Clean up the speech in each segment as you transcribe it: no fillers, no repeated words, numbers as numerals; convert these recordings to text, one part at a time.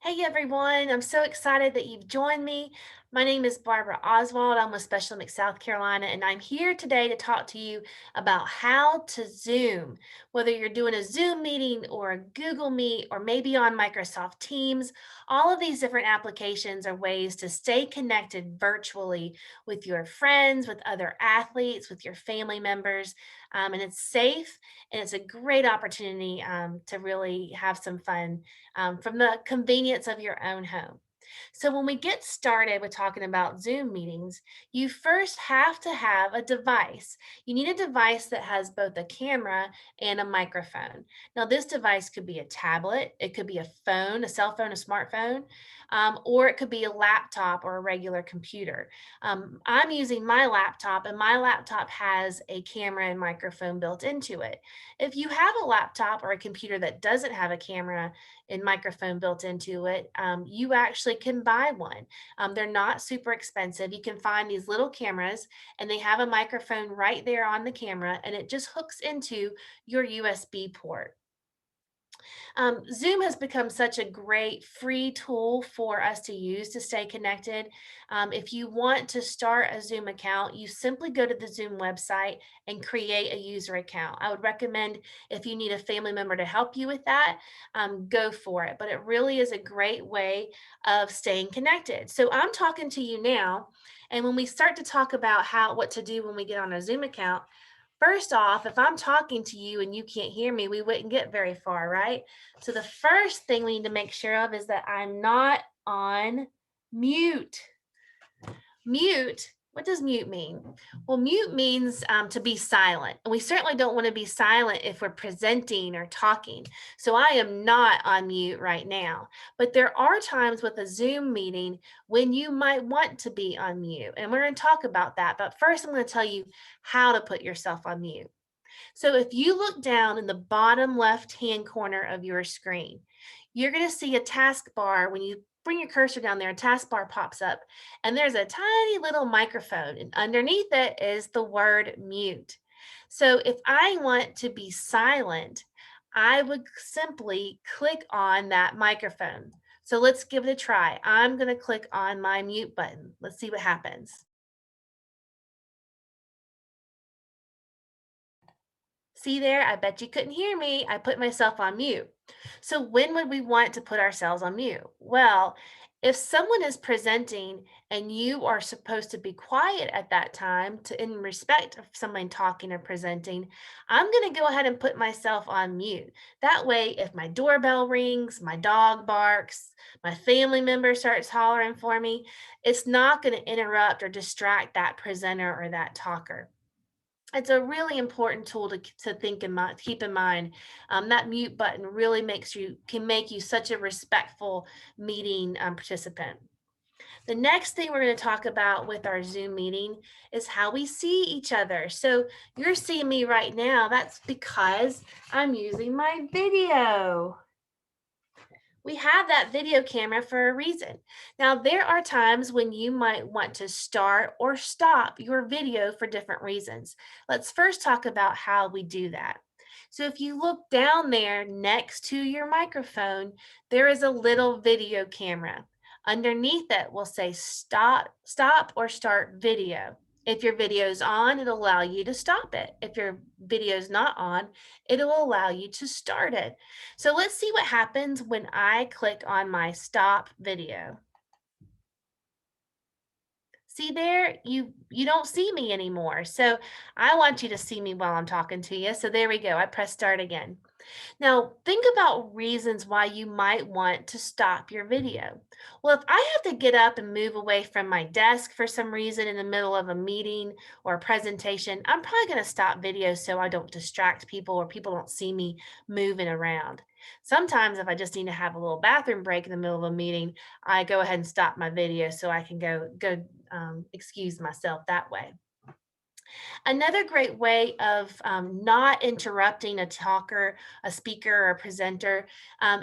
Hey everyone, I'm so excited that you've joined me. My name is Barbara Oswald. I'm with Special Olympics South Carolina, and I'm here today to talk to you about how to Zoom. Whether you're doing a Zoom meeting or a Google Meet or maybe on Microsoft Teams, all of these different applications are ways to stay connected virtually with your friends, with other athletes, with your family members. And it's safe and it's a great opportunity to really have some fun from the convenience of your own home. So, when we get started with talking about Zoom meetings, you first have to have a device. You need a device that has both a camera and a microphone. Now, this device could be a tablet, it could be a phone, a cell phone, a smartphone, or it could be a laptop or a regular computer. I'm using my laptop, and my laptop has a camera and microphone built into it. If you have a laptop or a computer that doesn't have a camera and microphone built into it, you actually can buy one. They're not super expensive. You can find these little cameras and they have a microphone right there on the camera and it just hooks into your USB port. Zoom has become such a great free tool for us to use to stay connected. If you want to start a Zoom account, you simply go to the Zoom website and create a user account. I would recommend if you need a family member to help you with that, go for it. But it really is a great way of staying connected. So I'm talking to you now. And when we start to talk about what to do when we get on a Zoom account, first off, if I'm talking to you and you can't hear me, we wouldn't get very far, right? So the first thing we need to make sure of is that I'm not on mute. Mute. What does mute mean? Well, mute means to be silent. And we certainly don't want to be silent if we're presenting or talking. So I am not on mute right now. But there are times with a Zoom meeting when you might want to be on mute. And we're going to talk about that. But first, I'm going to tell you how to put yourself on mute. So if you look down in the bottom left-hand corner of your screen, you're going to see a taskbar. When you bring your cursor down there, a taskbar pops up, and there's a tiny little microphone, and underneath it is the word mute. So if I want to be silent, I would simply click on that microphone. So let's give it a try. I'm going to click on my mute button. Let's see what happens. See there, I bet you couldn't hear me. I put myself on mute. So, when would we want to put ourselves on mute? Well, if someone is presenting and you are supposed to be quiet at that time to in respect of someone talking or presenting, I'm going to go ahead and put myself on mute. That way, if my doorbell rings, my dog barks, my family member starts hollering for me, it's not going to interrupt or distract that presenter or that talker. It's a really important tool to think in mind, keep in mind. That mute button really can make you such a respectful meeting participant. The next thing we're going to talk about with our Zoom meeting is how we see each other. So you're seeing me right now. That's because I'm using my video. We have that video camera for a reason. Now, there are times when you might want to start or stop your video for different reasons. Let's first talk about how we do that. So, if you look down there next to your microphone, there is a little video camera. Underneath it will say stop or start video. If your video is on, it'll allow you to stop it. If your video is not on, it'll allow you to start it. So let's see what happens when I click on my stop video. See there, you don't see me anymore. So I want you to see me while I'm talking to you. So there we go. I press start again. Now, think about reasons why you might want to stop your video. Well, if I have to get up and move away from my desk for some reason in the middle of a meeting or a presentation, I'm probably going to stop video so I don't distract people or people don't see me moving around. Sometimes, if I just need to have a little bathroom break in the middle of a meeting, I go ahead and stop my video so I can go excuse myself that way. Another great way of not interrupting a talker, a speaker, or a presenter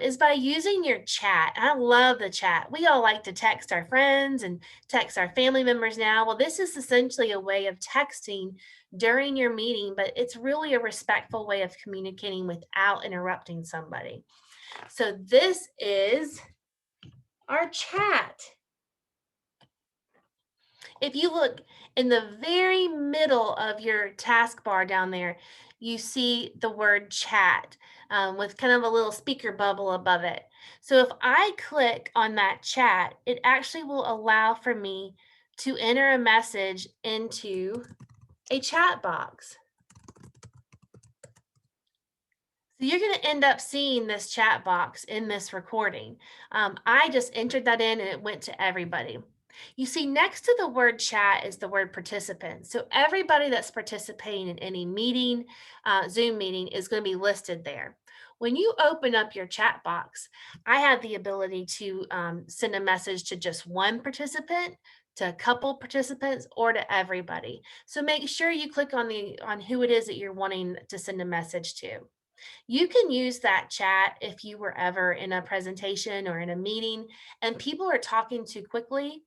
is by using your chat. I love the chat. We all like to text our friends and text our family members now. Well, this is essentially a way of texting during your meeting, but it's really a respectful way of communicating without interrupting somebody. So this is our chat. If you look in the very middle of your taskbar down there, you see the word chat with kind of a little speaker bubble above it. So if I click on that chat, it actually will allow for me to enter a message into a chat box. So you're going to end up seeing this chat box in this recording. I just entered that in and it went to everybody. You see, next to the word chat is the word participant. So everybody that's participating in any meeting, Zoom meeting, is going to be listed there. When you open up your chat box, I have the ability to send a message to just one participant, to a couple participants, or to everybody. So make sure you click on who it is that you're wanting to send a message to. You can use that chat if you were ever in a presentation or in a meeting and people are talking too quickly.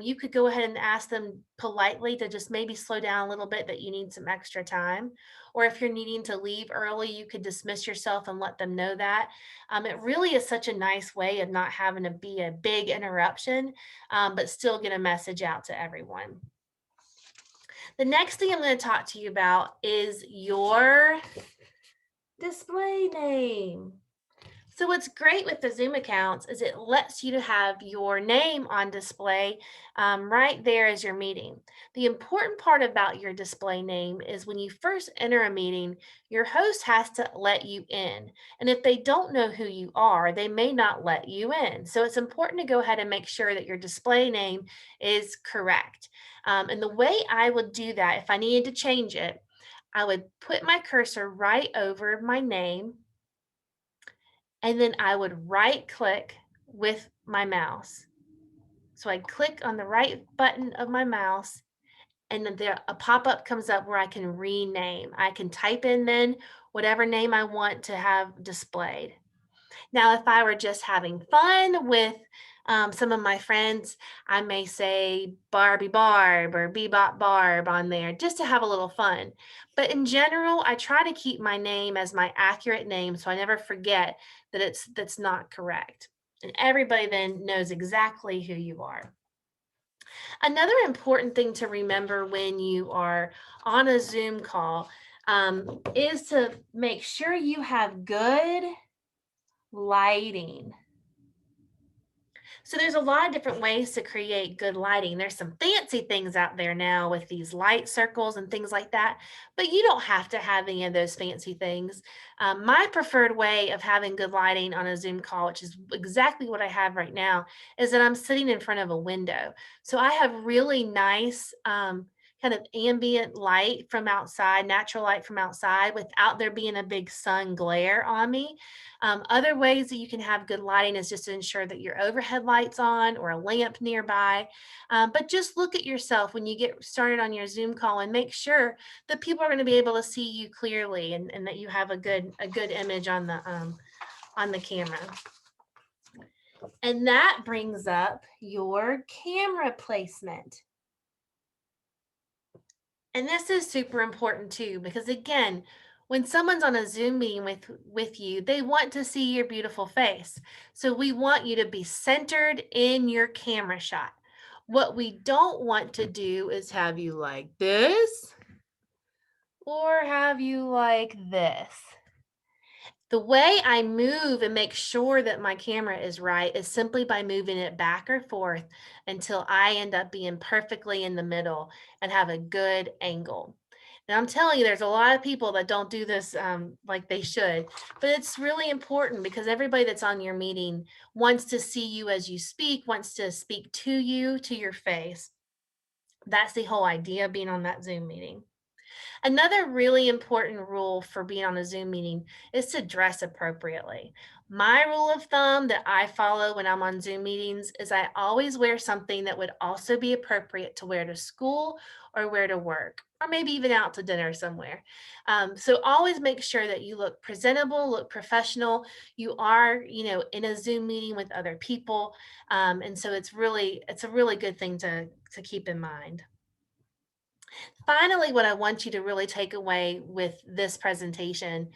You could go ahead and ask them politely to just maybe slow down a little bit, that you need some extra time. Or if you're needing to leave early, you could dismiss yourself and let them know that. It really is such a nice way of not having to be a big interruption, but still get a message out to everyone. The next thing I'm going to talk to you about is your display name. So what's great with the Zoom accounts is it lets you to have your name on display right there as you're meeting. The important part about your display name is when you first enter a meeting, your host has to let you in. And if they don't know who you are, they may not let you in. So it's important to go ahead and make sure that your display name is correct. And the way I would do that, if I needed to change it, I would put my cursor right over my name, and then I would right click with my mouse. So I click on the right button of my mouse, and then there a pop-up comes up where I can rename. I can type in then whatever name I want to have displayed. Now, if I were just having fun with some of my friends, I may say Barbie Barb or Bebop Barb on there just to have a little fun. But in general, I try to keep my name as my accurate name so I never forget that that's not correct. And everybody then knows exactly who you are. Another important thing to remember when you are on a Zoom call is to make sure you have good lighting. So there's a lot of different ways to create good lighting. There's some fancy things out there now with these light circles and things like that, but you don't have to have any of those fancy things. My preferred way of having good lighting on a Zoom call, which is exactly what I have right now, is that I'm sitting in front of a window. So I have really nice kind of ambient light from outside, natural light from outside without there being a big sun glare on me. Other ways that you can have good lighting is just to ensure that your overhead light's on or a lamp nearby. But just look at yourself when you get started on your Zoom call and make sure that people are going to be able to see you clearly, and that you have a good image on the camera. And that brings up your camera placement. And this is super important too, because again, when someone's on a Zoom meeting with you, they want to see your beautiful face. So we want you to be centered in your camera shot. What we don't want to do is have you like this or have you like this. The way I move and make sure that my camera is right is simply by moving it back or forth until I end up being perfectly in the middle and have a good angle. Now, I'm telling you, there's a lot of people that don't do this like they should, but it's really important because everybody that's on your meeting wants to see you as you speak, wants to speak to you, to your face. That's the whole idea of being on that Zoom meeting. Another really important rule for being on a Zoom meeting is to dress appropriately. My rule of thumb that I follow when I'm on Zoom meetings is I always wear something that would also be appropriate to wear to school or wear to work, or maybe even out to dinner somewhere. So always make sure that you look presentable, look professional. You are, in a Zoom meeting with other people, and so it's a really good thing to keep in mind. Finally, what I want you to really take away with this presentation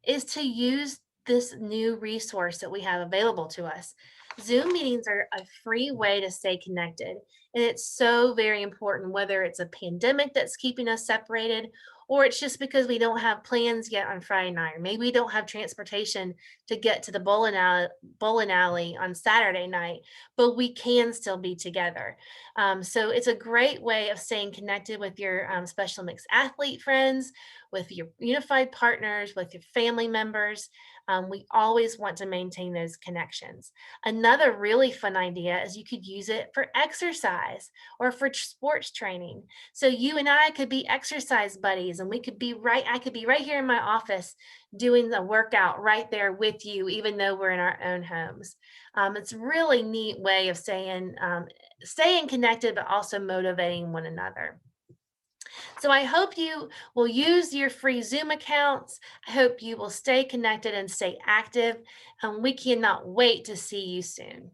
is to use this new resource that we have available to us. Zoom meetings are a free way to stay connected. And it's so very important, whether it's a pandemic that's keeping us separated, or it's just because we don't have plans yet on Friday night, or maybe we don't have transportation to get to the bowling alley on Saturday night, but we can still be together. So it's a great way of staying connected with your special mixed athlete friends, with your unified partners, with your family members. We always want to maintain those connections. Another really fun idea is you could use it for exercise or for sports training. So you and I could be exercise buddies, and I could be right here in my office doing the workout right there with you, even though we're in our own homes. It's a really neat way of staying connected, but also motivating one another. So I hope you will use your free Zoom accounts. I hope you will stay connected and stay active. And we cannot wait to see you soon.